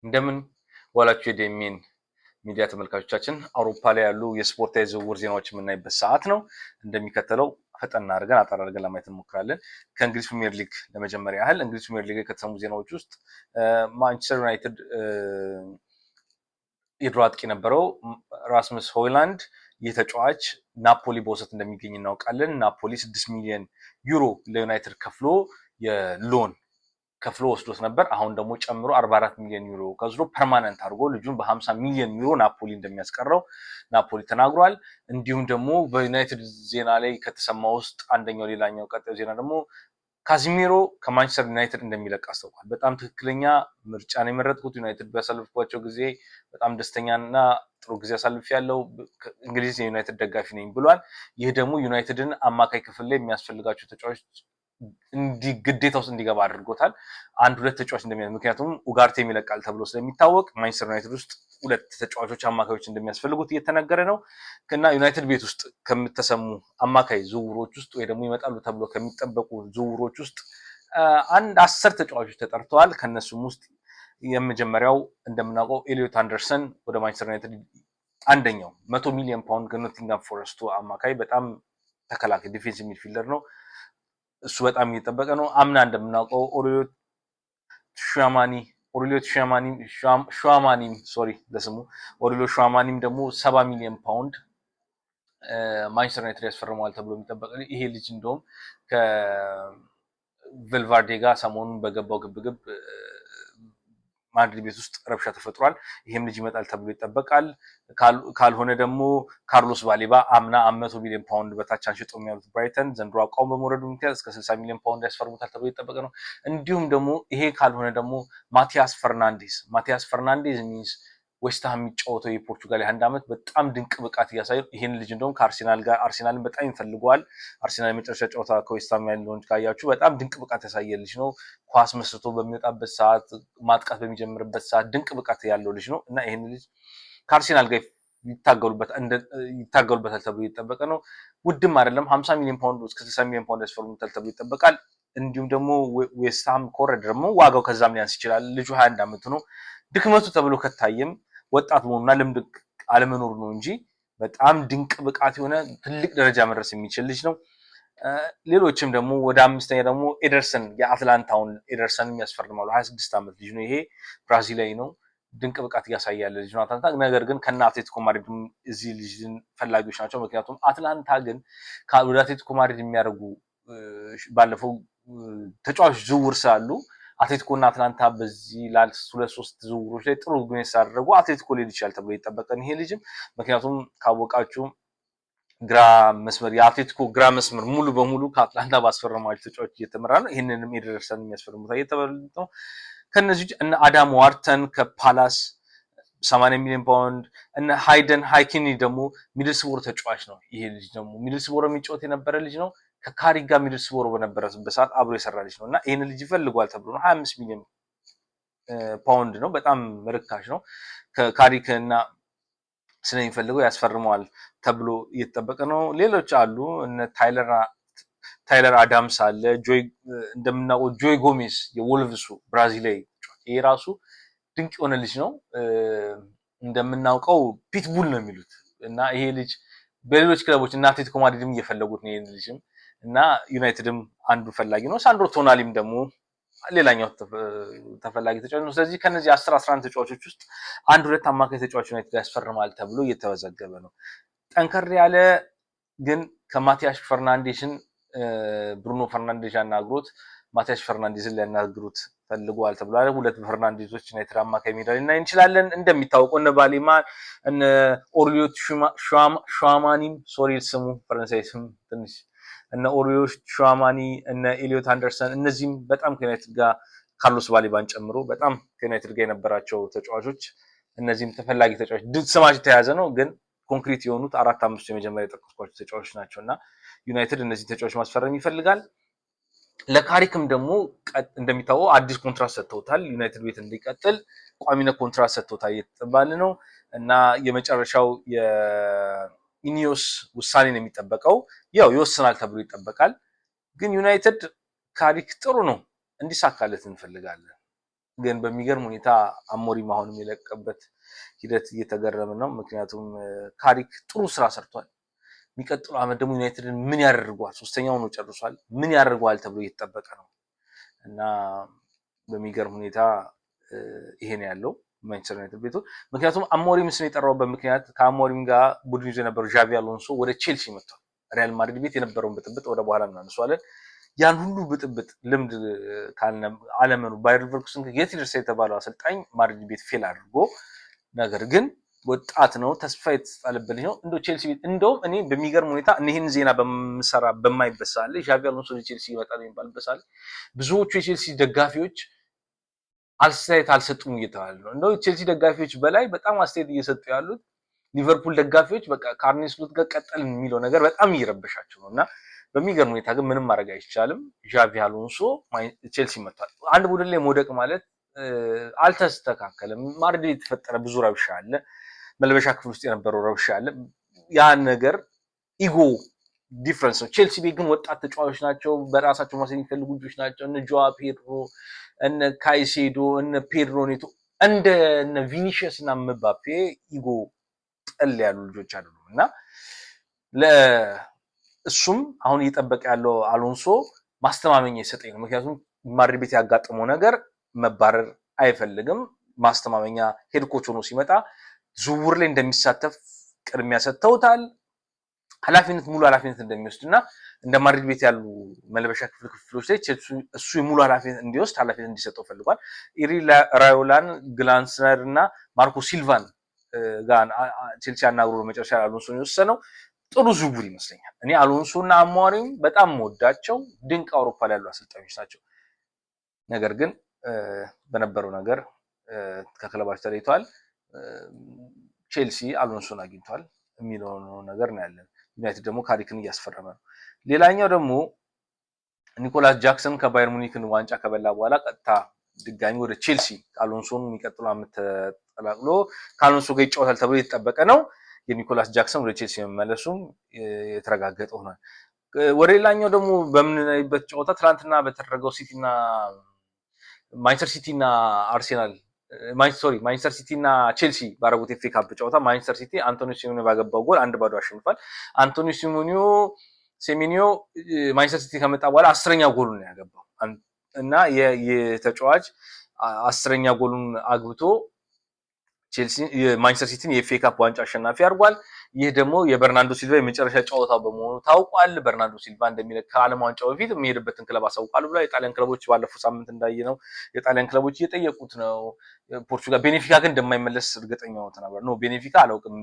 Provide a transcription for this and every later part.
እንደምን ዋላችሁ የዴሚን ሚዲያ ተመልካቾቻችን። አውሮፓ ላይ ያሉ የስፖርታዊ ዝውውር ዜናዎች የምናይበት ሰዓት ነው። እንደሚከተለው ፈጠን አድርገን አጠር አድርገን ለማየት እንሞክራለን። ከእንግሊዝ ፕሪሚየር ሊግ ለመጀመሪያ ያህል እንግሊዝ ፕሪሚየር ሊግ ከተሰሙ ዜናዎች ውስጥ ማንቸስተር ዩናይትድ የድሮ አጥቂ ነበረው ራስመስ ሆይላንድ የተጫዋች ናፖሊ በውሰት እንደሚገኝ እናውቃለን። ናፖሊ 6 ሚሊዮን ዩሮ ለዩናይትድ ከፍሎ የሎን ከፍሎ ወስዶት ነበር። አሁን ደግሞ ጨምሮ 44 ሚሊዮን ዩሮ ከዝሮ ፐርማነንት አድርጎ ልጁን በ50 ሚሊዮን ዩሮ ናፖሊ እንደሚያስቀረው ናፖሊ ተናግሯል። እንዲሁም ደግሞ በዩናይትድ ዜና ላይ ከተሰማ ውስጥ አንደኛው ሌላኛው ቀጣዩ ዜና ደግሞ ካዚሚሮ ከማንቸስተር ዩናይትድ እንደሚለቅ አስታውቋል። በጣም ትክክለኛ ምርጫ ነው የመረጥኩት። ዩናይትድ ባሳለፍኳቸው ጊዜ በጣም ደስተኛና ጥሩ ጊዜ አሳልፍ ያለው እንግሊዝ የዩናይትድ ደጋፊ ነኝ ብሏል። ይህ ደግሞ ዩናይትድን አማካይ ክፍል ላይ የሚያስፈልጋቸው ተጫዋቾች ግዴታ ውስጥ እንዲገባ አድርጎታል። አንድ ሁለት ተጫዋች ምክንያቱም ኡጋርቴም ይለቃል ተብሎ ስለሚታወቅ ማንቸስተር ዩናይትድ ውስጥ ሁለት ተጫዋቾች አማካዮች እንደሚያስፈልጉት እየተነገረ ነው። እና ዩናይትድ ቤት ውስጥ ከምትሰሙ አማካይ ዝውውሮች ውስጥ ወይ ደግሞ ይመጣሉ ተብሎ ከሚጠበቁ ዝውውሮች ውስጥ አንድ 10 ተጫዋቾች ተጠርተዋል። ከነሱም ውስጥ የመጀመሪያው እንደምናውቀው ኤሊዮት አንደርሰን ወደ ማንቸስተር ዩናይትድ አንደኛው 100 ሚሊዮን ፓውንድ ከኖቲንጋም ፎረስቱ አማካይ በጣም ተከላካይ ዲፌንሲቭ ሚድፊልደር ነው። እሱ በጣም እየተጠበቀ ነው። አምና እንደምናውቀው ኦሪዮት ሹዋማኒም ደግሞ 70 ሚሊዮን ፓውንድ ማንቸስተር ዩናይትድ ያስፈርመዋል ተብሎ የሚጠበቅ ይሄ ልጅ እንደውም ከቬልቫርዴ ጋር ሰሞኑን በገባው ግብግብ ማድሪድ ቤት ውስጥ ረብሻ ተፈጥሯል። ይሄም ልጅ ይመጣል ተብሎ ይጠበቃል። ካልሆነ ደግሞ ካርሎስ ባሌባ አምና 100 ሚሊዮን ፓውንድ በታች አንሽጠው የሚያሉት ብራይተን ዘንድሮ አቋም በመውረዱ ምክንያት እስከ 60 ሚሊዮን ፓውንድ ያስፈርሙታል ተብሎ ይጠበቅ ነው። እንዲሁም ደግሞ ይሄ ካልሆነ ደግሞ ማቲያስ ፈርናንዴዝ ሚንስ ዌስትሃም የሚጫወተው የፖርቹጋል የአንድ ዓመት በጣም ድንቅ ብቃት እያሳየ ይሄን ልጅ እንደውም ከአርሰናል ጋር አርሰናልን በጣም ይፈልገዋል። አርሰናል የመጨረሻ ጨዋታ ከዌስትሃም ያለውን ካያችሁ በጣም ድንቅ ብቃት ያሳየ ልጅ ነው። ኳስ መስርቶ በሚወጣበት ሰዓት ማጥቃት በሚጀምርበት ሰዓት ድንቅ ብቃት ያለው ልጅ ነው እና ይሄን ልጅ ከአርሰናል ጋር ይታገሉበታል ተብሎ ይጠበቀ ነው። ውድም አይደለም 50 ሚሊዮን ፓውንድ እስከ 60 ሚሊዮን ፓውንድ ያስፈርሙታል ተብሎ ይጠበቃል። እንዲሁም ደግሞ ዌስትሃም ኮረድ ደግሞ ዋጋው ከዛም ሊያንስ ይችላል። ልጁ 21 ዓመቱ ነው። ድክመቱ ተብሎ ከታየም ወጣት መሆኑና ልምድ አለመኖሩ ነው እንጂ በጣም ድንቅ ብቃት የሆነ ትልቅ ደረጃ መድረስ የሚችል ልጅ ነው። ሌሎችም ደግሞ ወደ አምስተኛ ደግሞ ኤደርሰን የአትላንታውን ኤደርሰን የሚያስፈርማሉ 26 ዓመት ልጅ ነው። ይሄ ብራዚላዊ ነው። ድንቅ ብቃት እያሳያለ ልጅ ነው አትላንታ። ነገር ግን ከና አትሌቲኮ ማድሪድ እዚህ ልጅን ፈላጊዎች ናቸው። ምክንያቱም አትላንታ ግን ወደ አትሌቲኮ ማድሪድ የሚያደርጉ ባለፈው ተጫዋች ዝውውር ስላሉ አትሌቲኮ እና አትላንታ በዚህ ሁለት ሶስት ዝውውሮች ላይ ጥሩ ግንኙነት ሳደረጉ አትሌቲኮ ሊሄድ ይችላል ተብሎ ይጠበቃል ይሄ ልጅም። ምክንያቱም ካወቃችሁ ግራ መስመር የአትሌቲኮ ግራ መስመር ሙሉ በሙሉ ከአትላንታ ባስፈረማቸው ተጫዋች እየተመራ ነው። ይሄንንም ኤደርሰን የሚያስፈርሙት እየተባለ ነው። ከነዚህ እነ አዳም ዋርተን ከፓላስ 80 ሚሊዮን ፓውንድ እና ሃይደን ሃይኪኒ ደግሞ ሚድልስቦሮ ተጫዋች ነው። ይሄ ልጅ ደግሞ ሚድልስቦሮ የሚጫወት የነበረ ልጅ ነው። ከካሪ ጋር ሚድልስቦሮ በነበረበት ሰዓት አብሮ የሰራ ልጅ ነው እና ይሄን ልጅ ይፈልጓል ተብሎ ነው 25 ሚሊዮን ፓውንድ ነው። በጣም ርካሽ ነው። ከካሪክና ስለሚፈልገው ያስፈርመዋል ተብሎ እየተጠበቀ ነው። ሌሎች አሉ እነ ታይለር አዳምስ አለ። እንደምናውቀው ጆይ ጎሜዝ የወልቭሱ ብራዚላዊ ይሄ ራሱ ድንቅ የሆነ ልጅ ነው። እንደምናውቀው ፒትቡል ነው የሚሉት እና ይሄ ልጅ በሌሎች ክለቦች እና አትሌቲኮ ማድሪድም እየፈለጉት ነው ይሄን ልጅም እና ዩናይትድም አንዱ ፈላጊ ነው። ሳንድሮ ቶናሊም ደግሞ ሌላኛው ተፈላጊ ተጫዋች ነው። ስለዚህ ከነዚህ 11 ተጫዋቾች ውስጥ አንድ ሁለት አማካይ ተጫዋች ዩናይትድ ያስፈርማል ተብሎ እየተወዘገበ ነው። ጠንከር ያለ ግን ከማቲያስ ፈርናንዴዝን ብሩኖ ፈርናንዴዝ ያናግሩት ማቲያስ ፈርናንዴዝን ሊያናግሩት ፈልጓል ተብሏል። ሁለት ፈርናንዴዞች ዩናይትድ አማካይ ሜዳ ላይ እናይ እንችላለን። እንደሚታወቀው እነ ባሌማን እነ ኦሪዮት ሹዋማኒም ስሙ ፈረንሳይ ስም ትንሽ እነ ኦሪዮት ሹዋማኒ እነ ኤሊዮት አንደርሰን እነዚህም በጣም ከዩናይትድ ጋር ካርሎስ ባሌባን ጨምሮ በጣም ከዩናይትድ ጋር የነበራቸው ተጫዋቾች እነዚህም ተፈላጊ ተጫዋቾች ስማቸው የተያዘ ነው ግን ኮንክሪት የሆኑት 4-5 የመጀመሪያ የጠቀስኳቸው ተጫዋቾች ናቸውና ዩናይትድ እነዚህ ተጫዋቾች ማስፈረም ይፈልጋል። ለካሪክም ደግሞ እንደሚታወቀው አዲስ ኮንትራት ሰጥተውታል። ዩናይትድ ቤት እንዲቀጥል ቋሚነት ኮንትራት ሰጥተውታል እየተባለ ነው እና የመጨረሻው የኢኒዮስ ውሳኔ ነው የሚጠበቀው። ያው ይወስናል ተብሎ ይጠበቃል። ግን ዩናይትድ ካሪክ ጥሩ ነው እንዲሳካለት እንፈልጋለን። ግን በሚገርም ሁኔታ አሞሪም አሁንም የለቀበት ሂደት እየተገረመ ነው። ምክንያቱም ካሪክ ጥሩ ስራ ሰርቷል። የሚቀጥለው ዓመት ደግሞ ዩናይትድን ምን ያደርገዋል? ሶስተኛው ነው ጨርሷል። ምን ያደርገዋል ተብሎ እየተጠበቀ ነው እና በሚገርም ሁኔታ ይሄ ነው ያለው ማንቸስተር ዩናይትድ ቤቱ። ምክንያቱም አሞሪም ስም የጠራውበት ምክንያት ከአሞሪም ጋር ቡድን ይዞ የነበረው ዣቪ አሎንሶ ወደ ቼልሲ መጥቷል። ሪያል ማድሪድ ቤት የነበረውን ብጥብጥ ወደ በኋላ እናነሳዋለን። ያን ሁሉ ብጥብጥ ልምድ አለመኑ ባየር ሊቨርኩሰን የት ይደርሳል የተባለው አሰልጣኝ ማድሪድ ቤት ፌል አድርጎ ነገር ግን ወጣት ነው፣ ተስፋ የተጣለበት ነው። እንደው ቼልሲ ቤት እንደውም እኔ በሚገርም ሁኔታ እነዚህን ዜና በምሰራ በማይበት ሰዓት ላይ ዣቪ አሎንሶ ቼልሲ ይመጣል የሚባልበት ሰዓት ላይ ብዙዎቹ የቼልሲ ደጋፊዎች አስተያየት አልሰጡም እየተባለ ነው። እንደው ቼልሲ ደጋፊዎች በላይ በጣም አስተያየት እየሰጡ ያሉት ሊቨርፑል ደጋፊዎች በቃ ከአርኔ ስሎት ጋር ቀጠልን የሚለው ነገር በጣም እየረበሻቸው ነውና በሚገርም ሁኔታ ግን ምንም ማድረግ አይቻልም። ዣቪ አሎንሶ ቼልሲ መጥቷል። አንድ ቡድን ላይ መውደቅ ማለት አልተስተካከለም። ማድሪድ የተፈጠረ ብዙ ረብሻ አለ። መልበሻ ክፍል ውስጥ የነበረው ረብሻ አለ። ያን ነገር ኢጎ ዲፍረንስ ነው። ቼልሲ ቤት ግን ወጣት ተጫዋቾች ናቸው፣ በራሳቸው ማሰብ የሚፈልጉ ልጆች ናቸው። እነ ጆዋ ፔድሮ፣ እነ ካይሴዶ፣ እነ ፔድሮ ኔቶ እንደ እነ ቪኒሺየስ እና ምባፔ ኢጎ ጠል ያሉ ልጆች አይደሉም እና እሱም አሁን እየጠበቀ ያለው አሎንሶ ማስተማመኛ ይሰጠኝ ነው። ምክንያቱም ማድሪድ ቤት ያጋጠመው ነገር መባረር አይፈልግም። ማስተማመኛ ሄድ ኮች ሆኖ ሲመጣ ዝውውር ላይ እንደሚሳተፍ ቅድሚያ ሰጥተውታል። ኃላፊነት ሙሉ ኃላፊነት እንደሚወስድና እንደ ማድሪድ ቤት ያሉ መልበሻ ክፍሎች ላይ እሱ የሙሉ ኃላፊነት እንዲወስድ ኃላፊነት እንዲሰጠው ፈልጓል። ኢሪ ራዮላን፣ ግላንስነር እና ማርኮ ሲልቫን ጋር ቼልሲ አናግሮ መጨረሻ አሎንሶን የወሰነው ጥሩ ዝውውር ይመስለኛል። እኔ አሎንሶ እና አሞሪም በጣም ወዳቸው ድንቅ አውሮፓ ላይ ያሉ አሰልጣኞች ናቸው። ነገር ግን በነበረው ነገር ከክለባቸው ተለይተዋል። ቼልሲ አሎንሶን አግኝቷል የሚለው ነገር ነው ያለን። ዩናይትድ ደግሞ ካሪክን እያስፈረመ ነው። ሌላኛው ደግሞ ኒኮላስ ጃክሰን ከባየር ሙኒክን ዋንጫ ከበላ በኋላ ቀጥታ ድጋሚ ወደ ቼልሲ አሎንሶን የሚቀጥለው ዓመት ተጠላቅሎ ከአሎንሶ ጋር ይጫወታል ተብሎ የተጠበቀ ነው። የኒኮላስ ጃክሰን ወደ ቼልሲ መመለሱም የተረጋገጠ ሆኗል። ወደ ሌላኛው ደግሞ በምንናይበት ጨዋታ ትናንትና በተደረገው ሲቲና ማንቸስተር ሲቲና አርሴናል ማንቸስተር ሲቲ እና ቼልሲ ባረጉት ኤፍ ኤ ካፕ ጨዋታ ማንቸስተር ሲቲ አንቶኒዮ ሲሜኒዮ ባገባው ጎል 1-0 አሸንፏል። አንቶኒዮ ሲሜኒዮ ማንቸስተር ሲቲ ከመጣ በኋላ 10ኛ ጎሉን ነው ያገባው እና የተጫዋች 10ኛ ጎሉን አግብቶ ቼልሲ ማንቸስተር ሲቲን የኤፍ ኤ ካፕ ዋንጫ አሸናፊ አድርጓል። ይህ ደግሞ የበርናርዶ ሲልቫ የመጨረሻ ጨዋታው በመሆኑ ታውቋል። በርናርዶ ሲልቫ እንደሚለቅ ከዓለም ዋንጫው በፊት የሚሄድበትን ክለብ አሳውቃሉ ብሏል። የጣሊያን ክለቦች ባለፈው ሳምንት እንዳየነው የጣሊያን ክለቦች እየጠየቁት ነው። ፖርቹጋል ቤኔፊካ ግን እንደማይመለስ እርግጠኛ ሆኖ ነበር። ነው ቤኔፊካ አላውቅም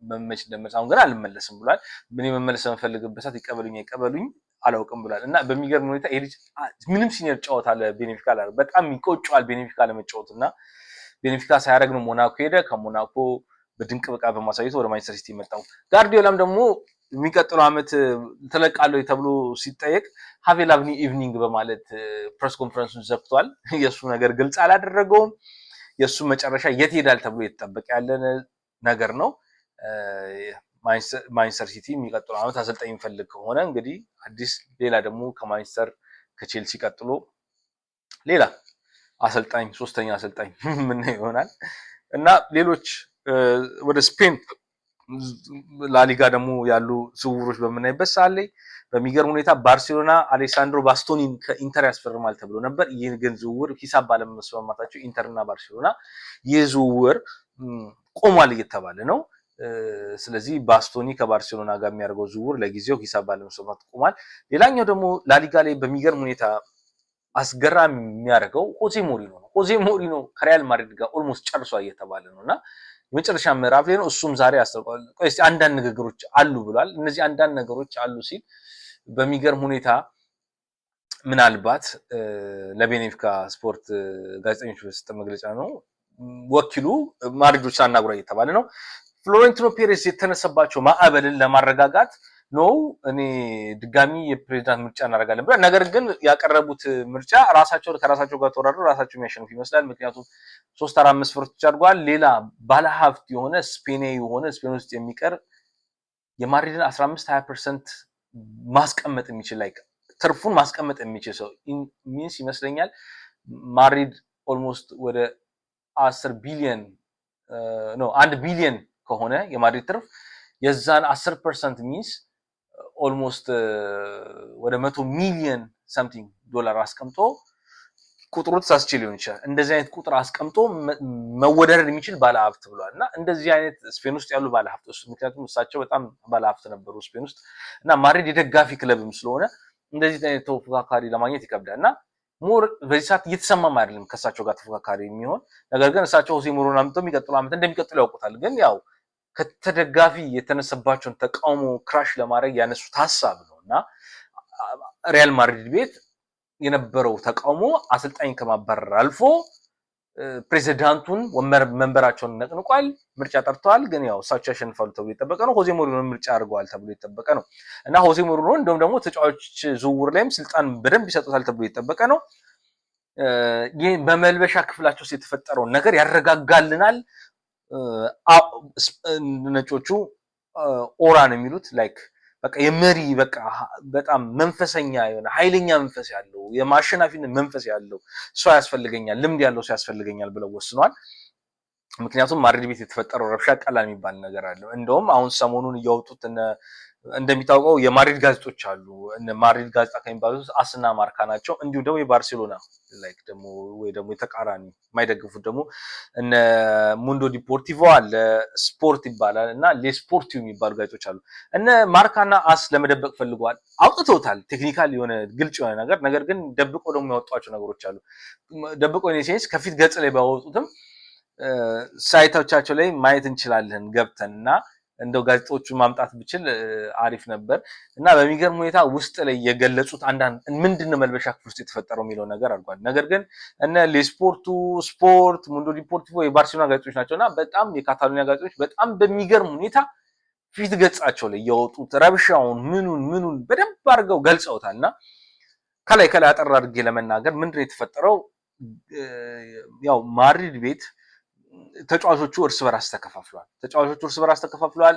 መመች እንደመለስ አሁን ግን አልመለስም ብሏል። ምን መመለስ የምፈልግበት ሰዓት ይቀበሉኝ አላውቅም ብሏል እና በሚገርም ሁኔታ ይሄ ልጅ ምንም ሲኒየር ጨዋታ ለቤኔፊካ አላለ በጣም ይቆጫዋል ቤኔፊካ ለመጫወትና ቤኔፊካ ሳያደርግ ነው ሞናኮ ሄደ። ከሞናኮ በድንቅ ብቃት በማሳየት ወደ ማንቸስተር ሲቲ መጣው። ጋርዲዮላም ደግሞ የሚቀጥለው ዓመት ተለቃለው ተብሎ ሲጠየቅ ሃቭ ኤ ላቭሊ ኢቭኒንግ በማለት ፕሬስ ኮንፈረንሱን ዘግቷል። የሱ ነገር ግልጽ አላደረገውም። የሱ መጨረሻ የት ሄዳል ተብሎ የተጠበቀ ያለ ነገር ነው። ማንቸስተር ሲቲ የሚቀጥለው ዓመት አሰልጣኝ የሚፈልግ ከሆነ እንግዲህ አዲስ ሌላ ደግሞ ከማንቸስተር ከቼልሲ ቀጥሎ ሌላ አሰልጣኝ ሶስተኛ አሰልጣኝ ምን ይሆናል እና ሌሎች ወደ ስፔን ላሊጋ ደግሞ ያሉ ዝውውሮች በምናይበት ሰዓት ላይ በሚገርም ሁኔታ ባርሴሎና አሌሳንድሮ ባስቶኒን ከኢንተር ያስፈርማል ተብሎ ነበር። ይህ ግን ዝውውር ሂሳብ ባለመስማማታቸው ኢንተርና ባርሴሎና ይህ ዝውውር ቆሟል እየተባለ ነው። ስለዚህ ባስቶኒ ከባርሴሎና ጋር የሚያደርገው ዝውውር ለጊዜው ሂሳብ ባለመስማማት ቆሟል። ሌላኛው ደግሞ ላሊጋ ላይ በሚገርም ሁኔታ አስገራሚ የሚያደርገው ሆዜ ሞሪኖ ነው። ሆዜ ሞሪኖ ከሪያል ማድሪድ ጋር ኦልሞስት ጨርሷል እየተባለ ነውና የመጨረሻ ምዕራፍ ላይ ነው። እሱም ዛሬ አስተዋውቋል። ቆይ እስቲ አንዳንድ ንግግሮች አሉ ብሏል። እነዚህ አንዳንድ ነገሮች አሉ ሲል በሚገርም ሁኔታ ምናልባት ለቤኔፊካ ስፖርት ጋዜጠኞች በሰጠ መግለጫ ነው። ወኪሉ ማድሪዶች አናግሯ እየተባለ ነው። ፍሎሬንቲኖ ፔሬዝ የተነሰባቸው ማዕበልን ለማረጋጋት ነው እኔ ድጋሚ የፕሬዝዳንት ምርጫ እናደርጋለን ብላ ነገር ግን ያቀረቡት ምርጫ ከራሳቸው ጋር ተወዳድረው ራሳቸው የሚያሸንፉ ይመስላል። ምክንያቱም 3-4 ፍርቶች አድርጓል። ሌላ ባለሀብት የሆነ ስፔን ውስጥ የሚቀር የማድሪድን 15-20% ማስቀመጥ የሚችል ትርፉን ማስቀመጥ የሚችል ሰው ሚንስ ይመስለኛል። ማድሪድ ኦልሞስት ወደ 10 ቢሊዮን ነው 1 ቢሊዮን ከሆነ የማድሪድ ትርፍ የዛን 10% ሚንስ ኦልሞስት ወደ 100 ሚሊዮን ሰምቲንግ ዶላር አስቀምጦ ቁጥሩ ተሳስቼ ሊሆን ይችላል እንደዚህ አይነት ቁጥር አስቀምጦ መወደረድ የሚችል ባለሀብት ብሏልና እንደዚህ አይነት ስፔን ውስጥ ያሉ ባለሀብቶች ምክንያቱም እሳቸው በጣም ባለሀብት ነበሩ ስፔን ውስጥ እና ማድሪድ የደጋፊ ክለብም ስለሆነ እንደዚህ አይነት ተፎካካሪ ለማግኘት ይከብዳልና ሞር በዚህ ሰዓት እየተሰማም አይደለም ከእሳቸው ጋር ተፎካካሪ የሚሆን ነገር ግን እሳቸው ሆዜ ሞሪኖን አምጥተው የሚቀጥለው ዓመት እንደሚቀጥሉ ያውቁታል ግን ያው ከተደጋፊ የተነሰባቸውን ተቃውሞ ክራሽ ለማድረግ ያነሱት ሐሳብ ነውና ሪያል ማድሪድ ቤት የነበረው ተቃውሞ አሰልጣኝ ከማባረር አልፎ ፕሬዝዳንቱን መንበራቸውን ነቅንቋል ምርጫ ጠርተዋል ግን ያው እሳቸው ያሸንፋሉ ተብሎ ይጠበቀ ነው ሆዜ ሞሪኖ ምርጫ አድርገዋል ተብሎ ይጠበቀ ነው እና ሆዜ ሞሪኖ እንደውም ደግሞ ተጫዋቾች ዝውውር ላይም ስልጣን በደንብ ይሰጡታል ተብሎ ይጠበቀ ነው ይሄ በመልበሻ ክፍላቸው ውስጥ የተፈጠረው ነገር ያረጋጋልናል ነጮቹ ኦራ ነው የሚሉት ላይክ በቃ የመሪ በቃ በጣም መንፈሰኛ የሆነ ኃይለኛ መንፈስ ያለው የማሸናፊነት መንፈስ ያለው ሰው ያስፈልገኛል ልምድ ያለው ሰው ያስፈልገኛል ብለው ወስኗል ምክንያቱም ማድሪድ ቤት የተፈጠረው ረብሻ ቀላል የሚባል ነገር አለው እንደውም አሁን ሰሞኑን እያወጡት እንደሚታወቀው የማድሪድ ጋዜጦች አሉ እነ ማድሪድ ጋዜጣ ከሚባሉት አስና ማርካ ናቸው እንዲሁ ደግሞ የባርሴሎና ላይክ ደግሞ ወይ ደግሞ የተቃራኒ የማይደግፉት ደግሞ እነ ሙንዶ ዲፖርቲቮ አለ ስፖርት ይባላል እና ለስፖርቲው የሚባሉ ጋዜጦች አሉ እነ ማርካና አስ ለመደበቅ ፈልገዋል አውጥተውታል ቴክኒካሊ የሆነ ግልጽ የሆነ ነገር ግን ደብቆ ደግሞ ያወጣቸው ነገሮች አሉ ደብቆ ኔሴንስ ከፊት ገጽ ላይ ባወጡትም ሳይቶቻቸው ላይ ማየት እንችላለን ገብተንና እንደው ጋዜጦቹ ማምጣት ብችል አሪፍ ነበር እና በሚገርም ሁኔታ ውስጥ ላይ የገለጹት አንዳንድ ምንድነው መልበሻ ክፍል ውስጥ የተፈጠረው የሚለው ነገር አድርጓል ነገር ግን እነ ለስፖርቱ ስፖርት ሙንዶ ዲፖርቲቮ የባርሴሎና ጋዜጦች ናቸውና በጣም የካታሎኒያ ጋዜጦች በጣም በሚገርም ሁኔታ ፊት ገጻቸው ላይ ያወጡት ረብሻውን ምኑን በደንብ አድርገው ገልጸውታልና ከላይ አጠር አድርጌ ለመናገር ምንድነው የተፈጠረው ያው ማድሪድ ቤት ተጫዋቾቹ እርስ በራስ ተከፋፍለዋል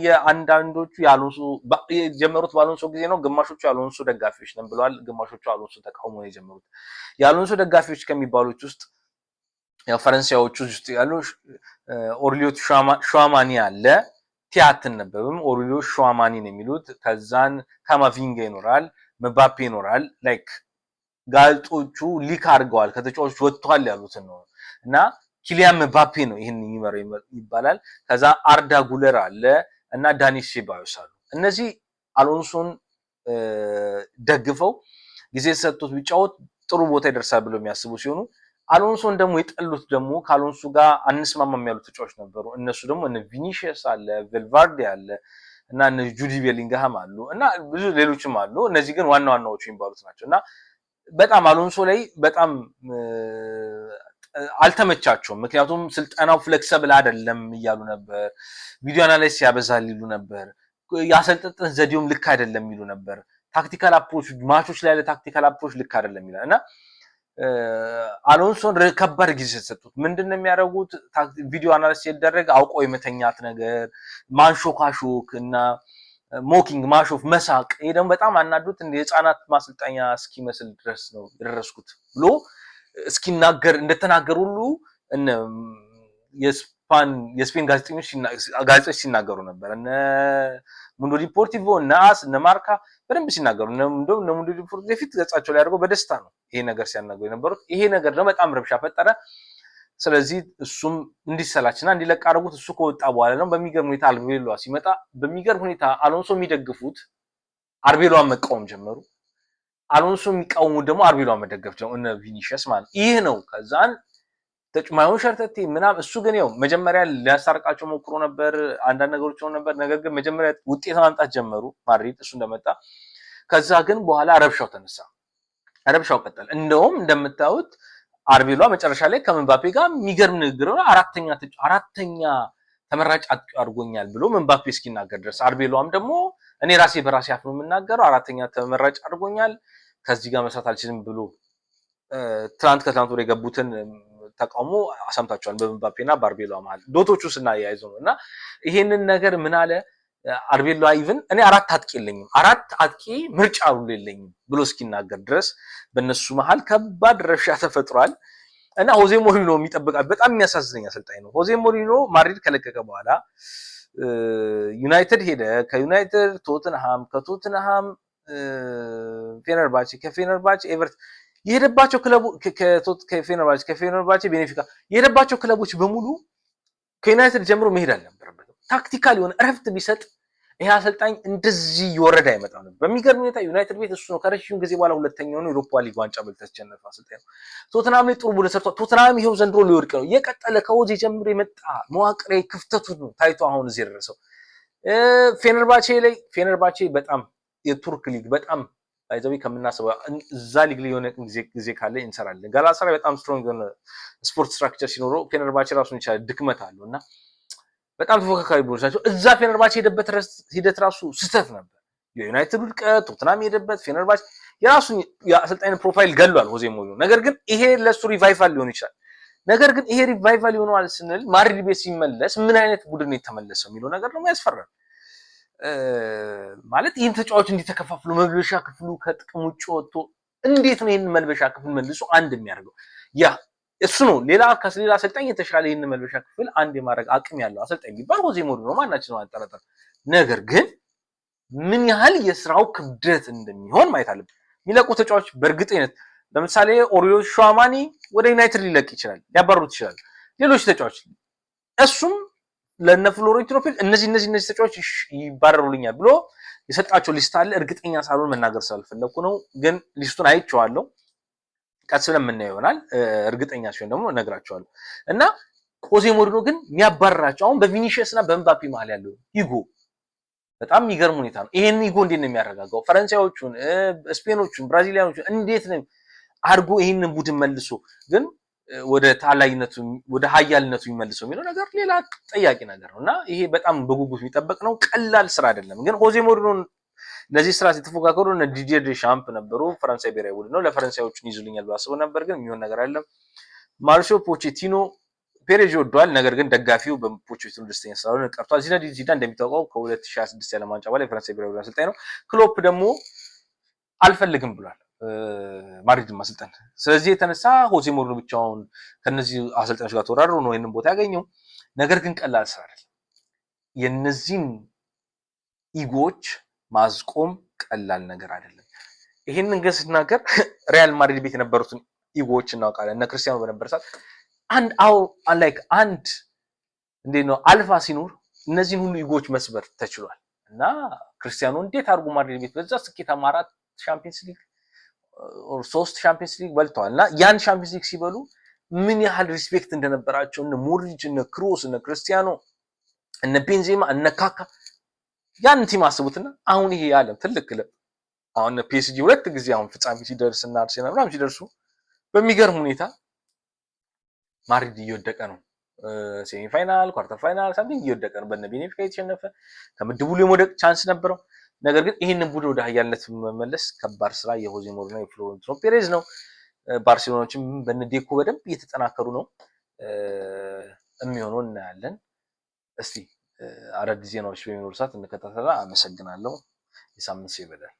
የአንዳንዶቹ ያሉንሱ የጀመሩት ባሉንሱ ጊዜ ነው ግማሾቹ ያሉንሱ ደጋፊዎች ነን ብለዋል ግማሾቹ ያሉንሱ ተቃውሞ ነው የጀመሩት ያሉንሱ ደጋፊዎች ከሚባሉት ውስጥ ያው ፈረንሳዮቹ ውስጥ ያሉ ኦርሊዮ ሹዋማኒ አለ ቲያትን ነበርም ኦርሊዮ ሹዋማኒ ነው የሚሉት ከዛን ካማቪንጋ ይኖራል መባፔ ይኖራል ላይክ ጋልጦቹ ሊክ አድርገዋል ከተጫዋቾች ወጥቷል ያሉትን ነው እና ኪሊያን መባፔ ነው ይሄን የሚመራው ይባላል ከዛ አርዳ ጉለር አለ እና ዳኒ ሴባዮስ አሉ እነዚህ አሎንሶን ደግፈው ጊዜ ሰጥቶት ቢጫወት ጥሩ ቦታ ይደርሳል ብለው የሚያስቡ ሲሆኑ አሎንሶን ደግሞ የጠሉት ደግሞ ካሎንሶ ጋር አንስማማም ያሉት ተጫዋቾች ነበሩ እነሱ ደግሞ እነ ቪኒሺየስ አለ ቬልቫርዴ አለ እና እነ ጁዲ ቤሊንግሃም አሉ እና ብዙ ሌሎችም አሉ እነዚህ ግን ዋናዎቹ የሚባሉት ናቸውና በጣም አሎንሶ ላይ በጣም አልተመቻቸውም ምክንያቱም ስልጣናው ፍሌክሲብል አይደለም ይያሉ ነበር ቪዲዮ አናላይስ ያበዛል ይሉ ነበር ያሰልጥጥን ዘዴውም ልክ አይደለም ይሉ ነበር ታክቲካል አፕሮች ማቾች ላይ ያለ ታክቲካል አፕሮች ልክ አይደለም ይላል እና አሎንሶን ከባድ ጊዜ ተሰጥቶት ምንድነው የሚያደርጉት ቪዲዮ አናላይስ ሲደረግ አውቆ የመተኛት ነገር ማንሾካሾክ እና ሞኪንግ ማሾፍ መሳቅ ይሄ ደግሞ በጣም አናዱት እንደ ህፃናት ማሰልጠኛ እስኪመስል ድረስ ነው የደረስኩት ብሎ እስኪናገር እንደተናገሩ ሁሉ እነ የስፔን ጋዜጦች ሲናገሩ ነበር እነ ሙንዶ ዲፖርቲቮ እና አስ እነ ማርካ በደንብ ሲናገሩ እንደውም ሙንዶ ዲፖርቲቮ ፊት ገጻቸው ላይ አድርገው በደስታ ነው ይሄ ነገር ሲያናገሩ የነበሩት ይሄ ነገር ደግሞ በጣም ረብሻ ፈጠረ ስለዚህ እሱም እንዲሰላችና እንዲለቅ አድርጉት እሱ ከወጣ በኋላ ነው በሚገርም ሁኔታ አርቤሎዋ ሲመጣ በሚገርም ሁኔታ አሎንሶ የሚደግፉት አርቤሎዋን መቃወም ጀመሩ አሎንሶ የሚቃወሙ ደግሞ አርቤሎዋን መደገፍ ጀመሩ እነ ቪኒሺየስ ማለት ይሄ ነው ከዛን ተጭማዩን ሸርተቴ ምናም እሱ ግን ያው መጀመሪያ ሊያስታርቃቸው ሞክሮ ነበር አንዳንድ ነገሮች ሆነ ነበር ነገር ግን መጀመሪያ ውጤት ማምጣት ጀመሩ ማድሪድ እሱ እንደመጣ ከዛ ግን በኋላ ረብሻው ተነሳ ረብሻው ቀጠለ እንደውም እንደምታዩት አርቤሎዋ መጨረሻ ላይ ከመምባፔ ጋር የሚገርም ንግግር ነው አራተኛ ተመራጭ አድርጎኛል ብሎ መምባፔ እስኪናገር ድረስ አርቤሎዋም ደግሞ እኔ ራሴ በራሴ አፍ ነው የምናገረው አራተኛ ተመራጭ አድርጎኛል ከዚህ ጋር መስራት አልችልም ብሎ ከትላንት ወደ ገቡትን ተቃውሞ አሰምታቸዋል በመምባፔና በአርቤሎዋ መሃል ዶቶቹ ስናያይዘው ነውና ይሄንን ነገር ምን አለ አርቤሎዋ ኢቭን እኔ አራት አጥቂ ምርጫ ሁሉ የለኝም ብሎ እስኪናገር ድረስ በእነሱ መሃል ከባድ ረብሻ ተፈጥሯል እና ሆዜ ሞሪኖ የሚጠብቃል በጣም የሚያሳዝነኝ አሰልጣኝ ነው። ሆዜ ሞሪኖ ማድሪድ ከለቀቀ በኋላ ዩናይትድ ሄደ፣ ከዩናይትድ ቶትንሃም፣ ከቶትንሃም ፌነርባቼ፣ ከፌነርባቼ ኤቨርት የሄደባቸው ክለቦች ከፌነርባቼ ቤኔፊካ የሄደባቸው ክለቦች በሙሉ ከዩናይትድ ጀምሮ መሄድ አልነበረበትም። ታክቲካል የሆነ እረፍት ቢሰጥ ይሄ አሰልጣኝ እንደዚህ እየወረደ አይመጣም ነበር። በሚገርም ሁኔታ ዩናይትድ ቤት እሱ ነው ከረጅም ጊዜ በኋላ ሁለተኛው ነው ዩሮፓ ሊግ ዋንጫ በልቶ ተሸነፈ አሰልጣኝ ነው። ቶትናም ላይ ጥሩ ቡድን ሰርቷል። ቶትናም ይሄው ዘንድሮ ሊወድቅ ነው። የቀጠለ ከሆዜ ጀምሮ የመጣ መዋቅራዊ ክፍተቱ ነው ታይቶ አሁን እዚህ የደረሰው። ፌነርባቼ በጣም የቱርክ ሊግ በጣም አይዘዊ ከምናስበው እዛ ሊግ ላይ የሆነ ጊዜ ካለ እንሰራለን። ጋላታሳራይ በጣም ስትሮንግ የሆነ ስፖርት ስትራክቸር ሲኖረው ፌነርባቼ ራሱን የቻለ ድክመት አለውና በጣም ተፎካካሪ ቡድኖች ናቸው። እዛ ፌነርባቼ የሄደበት ሂደት ራሱ ስህተት ነበር። የዩናይትድ ውድቀት፣ ቶትናም የሄደበት ፌነርባቼ የራሱን የአሰልጣኝ ፕሮፋይል ገሏል ሆዜ ሞሪኖ። ነገር ግን ይሄ ለሱ ሪቫይቫል ሊሆን ይችላል። ነገር ግን ይሄ ሪቫይቫል ይሆናል ስንል ማድሪድ ቤት ሲመለስ ምን አይነት ቡድን የተመለሰው የሚለው ነገር ነው ያስፈራል። ማለት ይህን ተጫዋች እንዲተከፋፍሉ መልበሻ ክፍሉ ከጥቅም ውጭ ወጥቶ እንዴት ነው ይህን መልበሻ ክፍል መልሶ አንድ የሚያደርገው? ያ እሱ ነው። ሌላ አሰልጣኝ የተሻለ ይህን መልበሻ ክፍል አንድ የማድረግ አቅም ያለው አሰልጣኝ ቢባል ሆዜ ሞሪኖ ነው፣ ማናችን ነው አንጠራጠር። ነገር ግን ምን ያህል የስራው ክብደት እንደሚሆን ማየት አለብን። የሚለቁ ተጫዋች በእርግጠኝነት ለምሳሌ ኦሪዮ ሹዋማኒ ወደ ዩናይትድ ሊለቅ ይችላል፣ ሊያባሩት ይችላል። ሌሎች ተጫዋች እሱም ለነ ፍሎሬንቲኖ ፔሬዝ እነዚህ ተጫዋች ይባረሩልኛል ብሎ የሰጣቸው ሊስት አለ። እርግጠኛ ሳልሆን መናገር ስላልፈለኩ ነው፣ ግን ሊስቱን አይቼዋለሁ። ቀስ ብለን የምናየው ይሆናል። እርግጠኛ ሲሆን ደግሞ እነግራቸዋለሁ። እና ሆዜ ሞሪኖ ግን የሚያባርራቸው አሁን በቪኒሺየስ እና በኤምባፔ መሀል ያለው ኢጎ በጣም የሚገርም ሁኔታ ነው። ይሄን ኢጎ እንዴት ነው የሚያረጋጋው? ፈረንሳዮቹን፣ ስፔኖቹን፣ ብራዚሊያኖቹን እንዴት ነው አድርጎ ይሄንን ቡድን መልሶ ግን ወደ ታላይነቱ ወደ ሀያልነቱ የሚመልሰው የሚለው ነገር ሌላ ጠያቂ ነገር ነው እና ይሄ በጣም በጉጉት የሚጠበቅ ነው። ቀላል ስራ አይደለም። ግን ሆዜ ሞሪኖ ለዚህ ስራ የተፎካከሩ እነ ዲዲየር ዴሻምፕ ነበሩ። ፈረንሳይ ብሔራዊ ቡድን ነው። ለፈረንሳዮቹን ይዙልኛል ባስበው ነበር፣ ግን የሚሆን ነገር አይደለም። ማርሲዮ ፖቼቲኖ ፔሬዝ ይወደዋል፣ ነገር ግን ደጋፊው በፖቼቲኖ ደስተኛ ስላልሆነ ቀርቷል። ዚነዲን ዚዳን እንደሚታወቀው ከ2026 የዓለም ዋንጫ በኋላ የፈረንሳይ ብሔራዊ ቡድን አሰልጣኝ ነው። ክሎፕ ደግሞ አልፈልግም ብሏል ማድሪድን ማሰልጠን። ስለዚህ የተነሳ ሆዜ ሞሪኖ ብቻውን ከነዚህ አሰልጣኞች ጋር ተወዳድሮ ነው ይህንን ቦታ ያገኘው። ነገር ግን ቀላል ስራ አይደለም። የነዚህን ኢጎዎች ማስቆም ቀላል ነገር አይደለም። ይሄንን ግን ስናገር ሪያል ማድሪድ ቤት የነበሩትን ኢጎዎች እናውቃለን። እነ ክርስቲያኖ በነበረ ሰዓት አንድ እንዴት ነው አልፋ ሲኖር እነዚህን ሁሉ ኢጎዎች መስበር ተችሏል። እና ክርስቲያኖ እንዴት አድርጎ ማድሪድ ቤት በዛ ስኬታማ 4 ሻምፒየንስ ሊግ 3 ሻምፒየንስ ሊግ በልተዋል። እና ያን ሻምፒየንስ ሊግ ሲበሉ ምን ያህል ሪስፔክት እንደነበራቸው እነ ሞድሪች፣ እነ ክሮስ፣ እነ ክርስቲያኖ፣ እነ ቤንዜማ፣ እነ ካካ ያን ቲም አስቡትና አሁን ይሄ ያለ ትልቅ ክለብ አሁን ፒኤስጂ 2 ጊዜ አሁን ፍጻሜ ሲደርስና አርሴናል ምናምን ሲደርሱ በሚገርም ሁኔታ ማድሪድ እየወደቀ ነው። ሴሚ ፋይናል፣ ኳርተር ፋይናል ሳምቲንግ እየወደቀ ነው። በነ ቤኔፊካ የተሸነፈ ከምድቡ ላይ የመውደቅ ቻንስ ነበረው። ነገር ግን ይሄንን ቡድን ወደ ሀያልነት መመለስ ከባድ ስራ የሆዜ ሞሪኖ የፍሎሬንቲኖ ፔሬዝ ነው። ባርሴሎናዎችም በነ ዴኮ በደንብ እየተጠናከሩ ነው። የሚሆነው እናያለን። እስቲ አዳዲስ ዜናዎች በሚኖሩ ሰዓት እንከታተላ። አመሰግናለሁ። የሳምንት ሰው ይበላል።